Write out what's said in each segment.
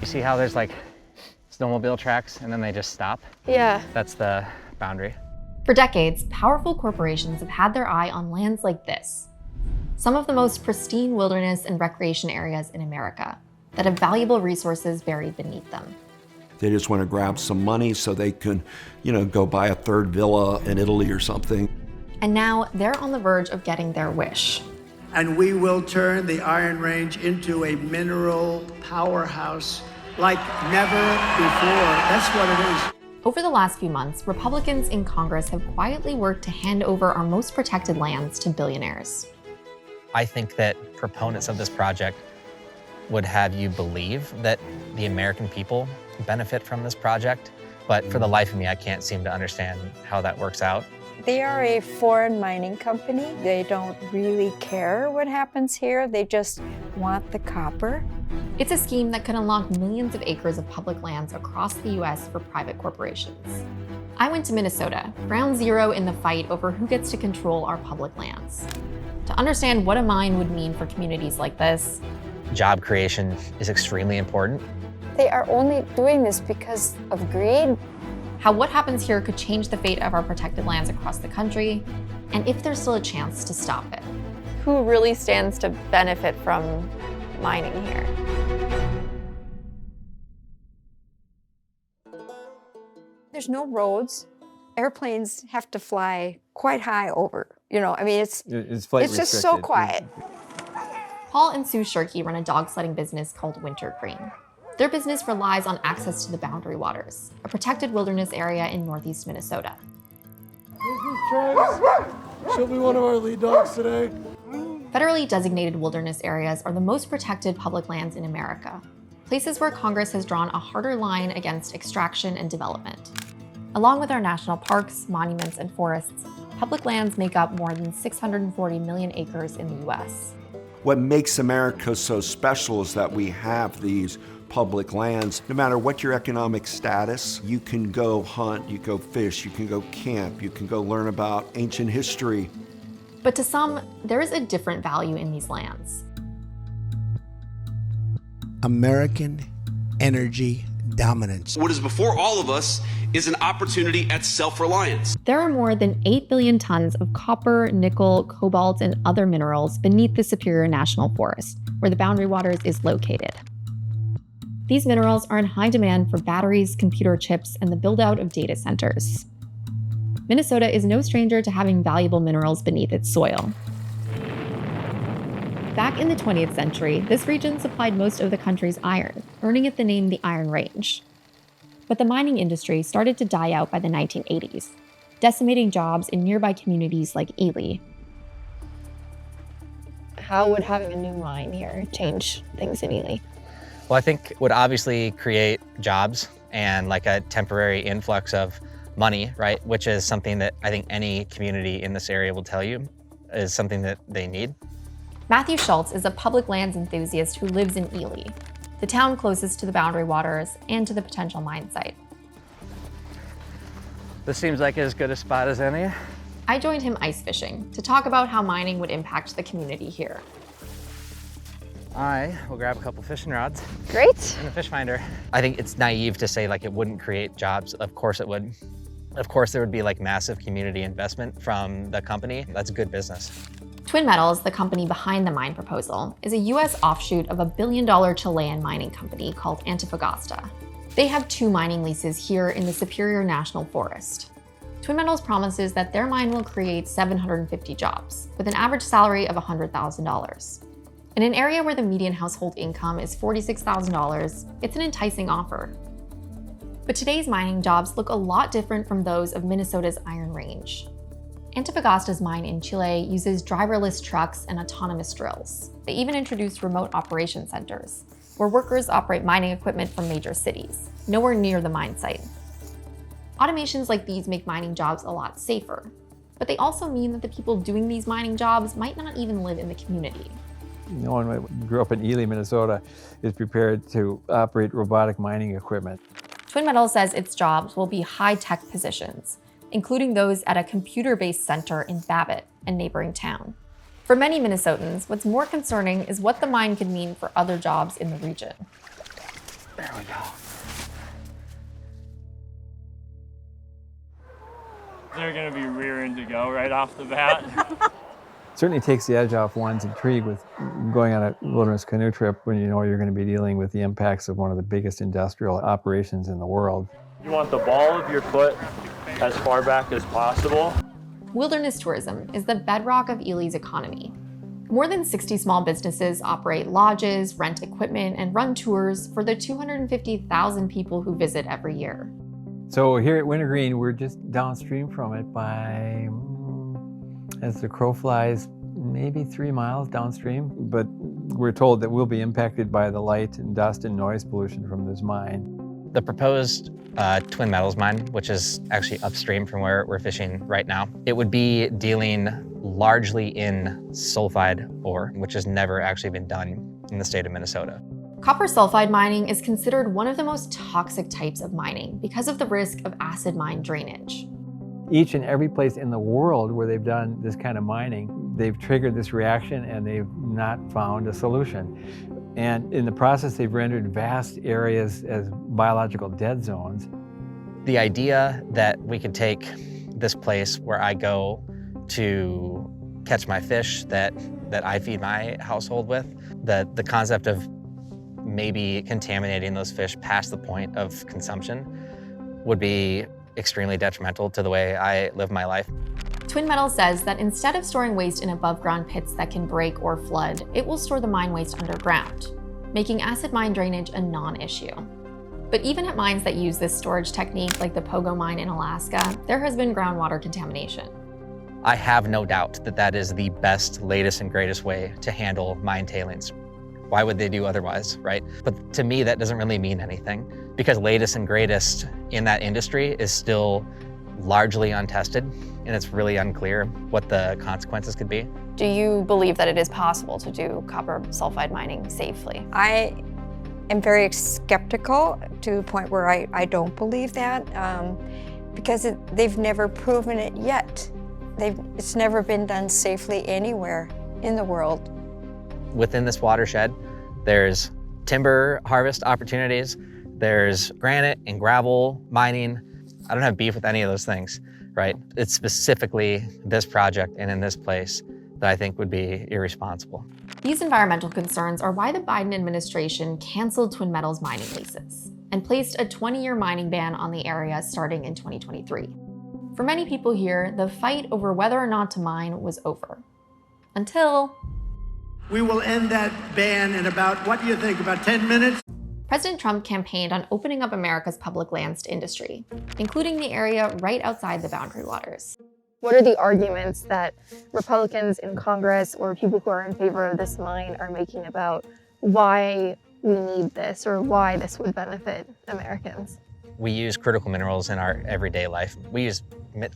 You see how there's like snowmobile tracks and then they just stop? Yeah. That's the boundary. For decades, powerful corporations have had their eye on lands like this. Some of the most pristine wilderness and recreation areas in America that have valuable resources buried beneath them. They just want to grab some money so they can, go buy a third villa in Italy or something. And now they're on the verge of getting their wish. And we will turn the Iron Range into a mineral powerhouse like never before. That's what it is. Over the last few months, Republicans in Congress have quietly worked to hand over our most protected lands to billionaires. I think that proponents of this project would have you believe that the American people benefit from this project, but for the life of me, I can't seem to understand how that works out. They are a foreign mining company. They don't really care what happens here. They just want the copper. It's a scheme that could unlock millions of acres of public lands across the US for private corporations. I went to Minnesota, ground zero in the fight over who gets to control our public lands. To understand what a mine would mean for communities like this, Job creation is extremely important. They are only doing this because of greed. how what happens here could change the fate of our protected lands across the country, and if there's still a chance to stop it. Who really stands to benefit from mining here? There's no roads. Airplanes have to fly quite high over. It's just so quiet. Paul and Sue Shirkey run a dog sledding business called Wintergreen. Their business relies on access to the Boundary Waters, a protected wilderness area in northeast Minnesota. She'll be one of our lead dogs today. Federally designated wilderness areas are the most protected public lands in America, places where Congress has drawn a harder line against extraction and development. Along with our national parks, monuments, and forests, public lands make up more than 640 million acres in the US. What makes America so special is that we have these public lands. No matter what your economic status, you can go hunt, you go fish, you can go camp, you can go learn about ancient history. But to some, there is a different value in these lands. American energy dominance. What is before all of us is an opportunity at self-reliance. There are more than 8 billion tons of copper, nickel, cobalt, and other minerals beneath the Superior National Forest, where the Boundary Waters is located. These minerals are in high demand for batteries, computer chips, and the build-out of data centers. Minnesota is no stranger to having valuable minerals beneath its soil. Back in the 20th century, this region supplied most of the country's iron, earning it the name the Iron Range. But the mining industry started to die out by the 1980s, decimating jobs in nearby communities like Ely. How would having a new mine here change things in Ely? Well, I think would obviously create jobs and like a temporary influx of money, right? Which is something that I think any community in this area will tell you is something that they need. Matthew Schultz is a public lands enthusiast who lives in Ely, the town closest to the Boundary Waters and to the potential mine site. This seems like as good a spot as any. I joined him ice fishing to talk about how mining would impact the community here. I will grab a couple fishing rods. Great. And a fish finder. I think it's naive to say like it wouldn't create jobs. Of course it would. Of course there would be like massive community investment from the company. That's good business. Twin Metals, the company behind the mine proposal, is a US offshoot of a billion-dollar Chilean mining company called Antofagasta. They have 2 mining leases here in the Superior National Forest. Twin Metals promises that their mine will create 750 jobs, with an average salary of $100,000. In an area where the median household income is $46,000, it's an enticing offer. But today's mining jobs look a lot different from those of Minnesota's Iron Range. Antofagasta's mine in Chile uses driverless trucks and autonomous drills. They even introduced remote operation centers, where workers operate mining equipment from major cities, nowhere near the mine site. Automations like these make mining jobs a lot safer, but they also mean that the people doing these mining jobs might not even live in the community. No one who grew up in Ely, Minnesota is prepared to operate robotic mining equipment. Twin Metals says its jobs will be high-tech positions, including those at a computer-based center in Babbitt, a neighboring town. For many Minnesotans, what's more concerning is what the mine could mean for other jobs in the region. There we go. They're going to be rearing to go right off the bat. Certainly takes the edge off one's intrigue with going on a wilderness canoe trip when you know you're going to be dealing with the impacts of one of the biggest industrial operations in the world. You want the ball of your foot as far back as possible. Wilderness tourism is the bedrock of Ely's economy. More than 60 small businesses operate lodges, rent equipment, and run tours for the 250,000 people who visit every year. So here at Wintergreen, we're just downstream from it by, as the crow flies, maybe 3 miles downstream. But we're told that we'll be impacted by the light and dust and noise pollution from this mine. The proposed Twin Metals mine, which is actually upstream from where we're fishing right now, it would be dealing largely in sulfide ore, which has never actually been done in the state of Minnesota. Copper sulfide mining is considered one of the most toxic types of mining because of the risk of acid mine drainage. Each and every place in the world where they've done this kind of mining, they've triggered this reaction and they've not found a solution. And in the process, they've rendered vast areas as biological dead zones. The idea that we could take this place where I go to catch my fish that I feed my household with, the concept of maybe contaminating those fish past the point of consumption would be extremely detrimental to the way I live my life. Twin Metals says that instead of storing waste in above-ground pits that can break or flood, it will store the mine waste underground, making acid mine drainage a non-issue. But even at mines that use this storage technique, like the Pogo mine in Alaska, there has been groundwater contamination. I have no doubt that that is the best, latest, and greatest way to handle mine tailings. Why would they do otherwise, right? But to me, that doesn't really mean anything because latest and greatest in that industry is still largely untested, and it's really unclear what the consequences could be. Do you believe that it is possible to do copper sulfide mining safely? I am very skeptical to the point where I don't believe that because they've never proven it yet. It's never been done safely anywhere in the world. Within this watershed, there's timber harvest opportunities, there's granite and gravel mining. I don't have beef with any of those things, right? It's specifically this project and in this place that I think would be irresponsible. These environmental concerns are why the Biden administration canceled Twin Metals mining leases and placed a 20-year mining ban on the area starting in 2023. For many people here, the fight over whether or not to mine was over. Until we will end that ban in about, what do you think, about 10 minutes? President Trump campaigned on opening up America's public lands to industry, including the area right outside the boundary waters. What are the arguments that Republicans in Congress or people who are in favor of this mine are making about why we need this or why this would benefit Americans? We use critical minerals in our everyday life. We use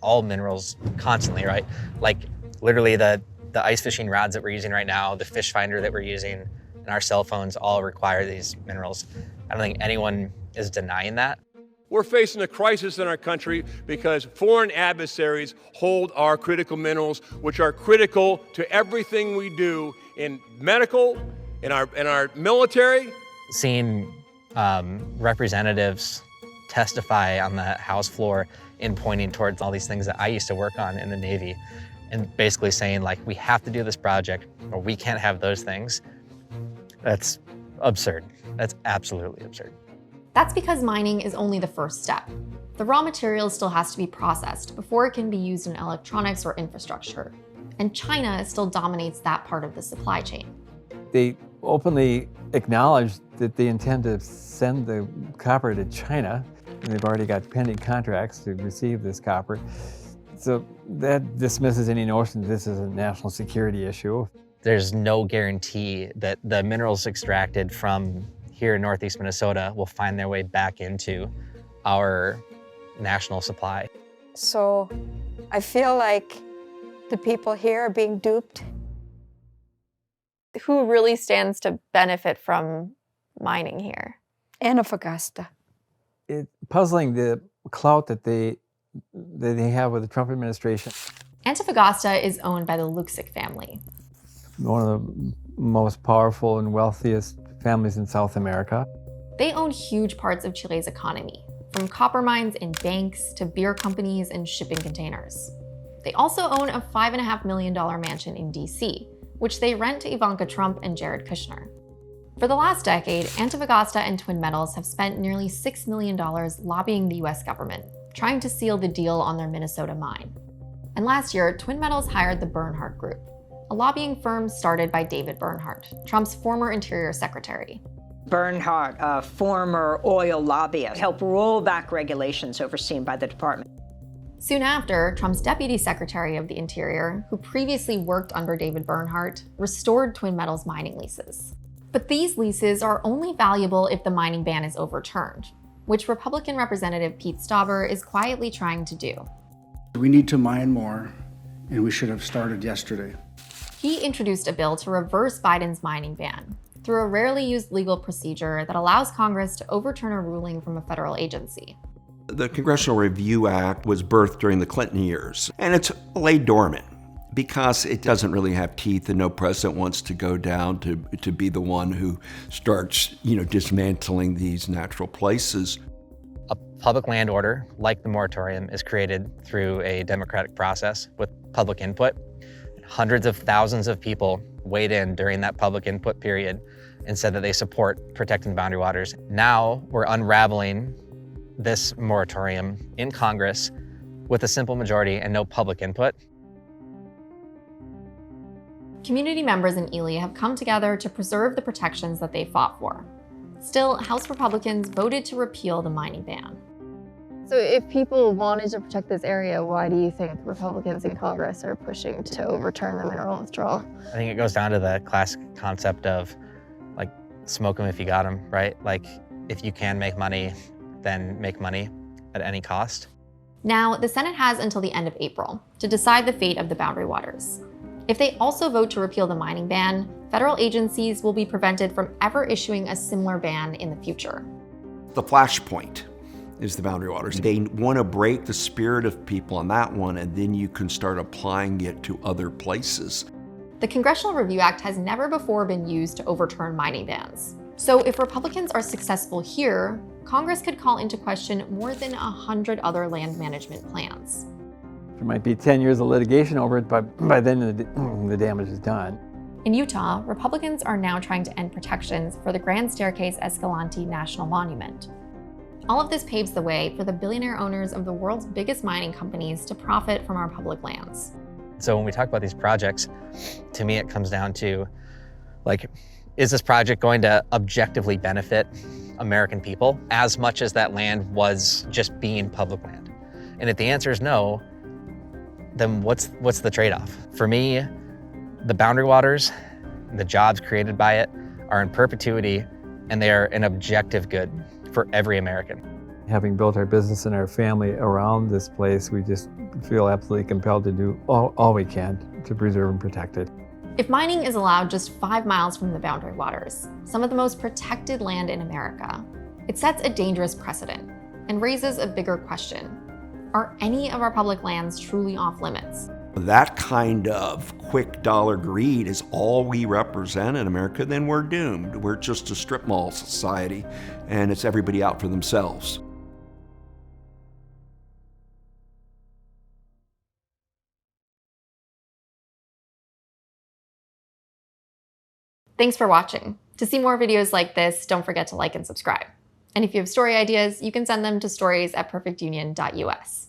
all minerals constantly, right? Like literally the ice fishing rods that we're using right now, the fish finder that we're using, and our cell phones all require these minerals. I don't think anyone is denying that. We're facing a crisis in our country because foreign adversaries hold our critical minerals, which are critical to everything we do in medical, in our military. Seeing representatives testify on the House floor and pointing towards all these things that I used to work on in the Navy and basically saying like, we have to do this project or we can't have those things. That's absurd. That's absolutely absurd. That's because mining is only the first step. The raw material still has to be processed before it can be used in electronics or infrastructure. And China still dominates that part of the supply chain. They openly acknowledge that they intend to send the copper to China, and they've already got pending contracts to receive this copper. So that dismisses any notion that this is a national security issue. There's no guarantee that the minerals extracted from here in Northeast Minnesota will find their way back into our national supply. So I feel like the people here are being duped. Who really stands to benefit from mining here? Antofagasta. It's puzzling the clout that they have with the Trump administration. Antofagasta is owned by the Luksic family. One of the most powerful and wealthiest families in South America. They own huge parts of Chile's economy, from copper mines and banks to beer companies and shipping containers. They also own a $5.5 million mansion in DC, which they rent to Ivanka Trump and Jared Kushner. For the last decade, Antofagasta and Twin Metals have spent nearly $6 million lobbying the US government, trying to seal the deal on their Minnesota mine. And last year, Twin Metals hired the Bernhardt Group, a lobbying firm started by David Bernhardt, Trump's former Interior Secretary. Bernhardt, a former oil lobbyist, helped roll back regulations overseen by the department. Soon after, Trump's Deputy Secretary of the Interior, who previously worked under David Bernhardt, restored Twin Metals mining leases. But these leases are only valuable if the mining ban is overturned, which Republican Representative Pete Stauber is quietly trying to do. We need to mine more, and we should have started yesterday. He introduced a bill to reverse Biden's mining ban through a rarely used legal procedure that allows Congress to overturn a ruling from a federal agency. The Congressional Review Act was birthed during the Clinton years, and it's laid dormant because it doesn't really have teeth, and no president wants to go down to be the one who starts, dismantling these natural places. A public land order, like the moratorium, is created through a democratic process with public input. Hundreds of thousands of people weighed in during that public input period and said that they support protecting the boundary waters. Now we're unraveling this moratorium in Congress with a simple majority and no public input. Community members in Ely have come together to preserve the protections that they fought for. Still, House Republicans voted to repeal the mining ban. So if people wanted to protect this area, why do you think Republicans in Congress are pushing to overturn the mineral withdrawal? I think it goes down to the classic concept of, smoke them if you got them, right? If you can make money, then make money at any cost. Now, the Senate has until the end of April to decide the fate of the boundary waters. If they also vote to repeal the mining ban, federal agencies will be prevented from ever issuing a similar ban in the future. The flashpoint is the boundary waters. They want to break the spirit of people on that one, and then you can start applying it to other places. The Congressional Review Act has never before been used to overturn mining bans. So if Republicans are successful here, Congress could call into question more than 100 other land management plans. There might be 10 years of litigation over it, but by then the damage is done. In Utah, Republicans are now trying to end protections for the Grand Staircase Escalante National Monument. All of this paves the way for the billionaire owners of the world's biggest mining companies to profit from our public lands. So when we talk about these projects, to me it comes down to, is this project going to objectively benefit American people as much as that land was just being public land? And if the answer is no, then what's the trade-off? For me, the boundary waters, the jobs created by it, are in perpetuity, and they are an objective good for every American. Having built our business and our family around this place, we just feel absolutely compelled to do all we can to preserve and protect it. If mining is allowed just 5 miles from the boundary waters, some of the most protected land in America, it sets a dangerous precedent and raises a bigger question. Are any of our public lands truly off limits? That kind of quick dollar greed is all we represent in America, then we're doomed. We're just a strip mall society, and it's everybody out for themselves. Thanks for watching. To see more videos like this, don't forget to like and subscribe. And if you have story ideas, you can send them to stories@perfectunion.us.